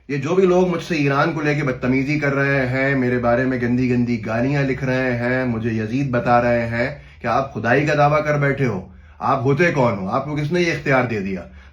یہ جو بھی لوگ مجھ سے ایران کو لے کے بدتمیزی کر رہے ہیں، میرے بارے میں گندی گندی گالیاں لکھ رہے ہیں، مجھے یزید بتا رہے ہیں کہ آپ خدائی کا دعویٰ کر بیٹھے ہو، آپ ہوتے کون ہو؟ آپ کو کس نے یہ اختیار دے دیا؟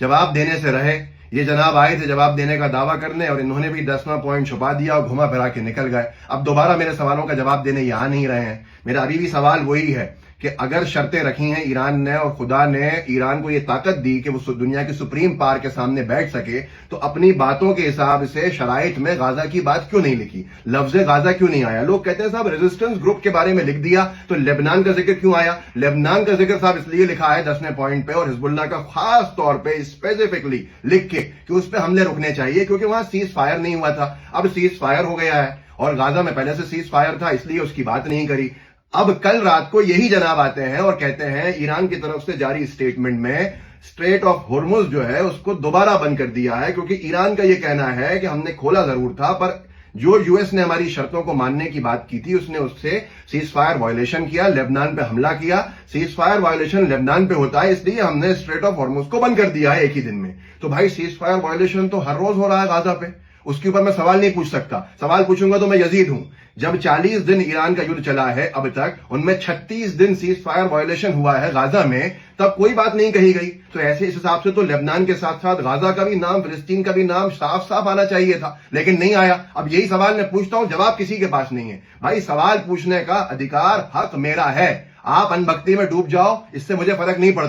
جواب دینے سے رہے، یہ جناب آئے تھے جواب دینے کا دعویٰ کرنے، اور انہوں نے بھی 10واں پوائنٹ چھپا دیا اور گھما پھرا کے نکل گئے۔ اب دوبارہ میرے سوالوں کا جواب دینے یہاں نہیں رہے ہیں۔ میرا ابھی بھی سوال وہی ہے کہ اگر شرطیں رکھی ہیں ایران نے اور خدا نے ایران کو یہ طاقت دی کہ وہ دنیا کی سپریم پاور کے سامنے بیٹھ سکے، تو اپنی باتوں کے حساب سے شرائط میں غزہ کی بات کیوں نہیں لکھی؟ لفظ غزہ کیوں نہیں آیا؟ لوگ کہتے ہیں صاحب ریزسٹنس گروپ کے بارے میں لکھ دیا تو لیبنان کا ذکر کیوں آیا؟ لیبنان کا ذکر صاحب اس لیے لکھا ہے 10ویں پوائنٹ پہ، اور حزب اللہ کا خاص طور پہ اسپیسیفکلی لکھ کے کہ اس پہ حملے رکنے چاہیے، کیونکہ وہاں سیز فائر نہیں ہوا تھا، اب سیز فائر ہو گیا ہے، اور غزہ میں پہلے سے سیز فائر تھا، اس لیے اس کی بات نہیں کری۔ اب کل رات کو یہی جناب آتے ہیں اور کہتے ہیں ایران کی طرف سے جاری اسٹیٹمنٹ میں اسٹریٹ آف ہرمز جو ہے اس کو دوبارہ بند کر دیا ہے، کیونکہ ایران کا یہ کہنا ہے کہ ہم نے کھولا ضرور تھا، پر جو یو ایس نے ہماری شرطوں کو ماننے کی بات کی تھی اس نے اس سے سیز فائر وائلیشن کیا، لیبنان پہ حملہ کیا۔ سیز فائر وائلیشن لیبنان پہ ہوتا ہے، اس لیے ہم نے اسٹریٹ آف ہرمز کو بند کر دیا ہے ایک ہی دن میں۔ تو بھائی سیز فائر وائلیشن تو ہر روز ہو رہا ہے غزہ پہ، اس کے اوپر میں سوال نہیں پوچھ سکتا۔ سوال پوچھوں گا تو میں یزید ہوں۔ جب 40 دن ایران کا یدھ چلا ہے اب تک، ان میں 36 دن سیز فائر وائلیشن ہوا ہے غزہ میں، تب کوئی بات نہیں کہی گئی۔ تو ایسے اس حساب سے تو لیبنان کے ساتھ ساتھ غزہ کا بھی نام، فلسطین کا بھی نام صاف صاف آنا چاہیے تھا، لیکن نہیں آیا۔ اب یہی سوال میں پوچھتا ہوں، جواب کسی کے پاس نہیں ہے۔ بھائی سوال پوچھنے کا ادھیکار، حق میرا ہے، آپ ان بھکتی میں ڈوب جاؤ، اس سے مجھے فرق نہیں پڑتا۔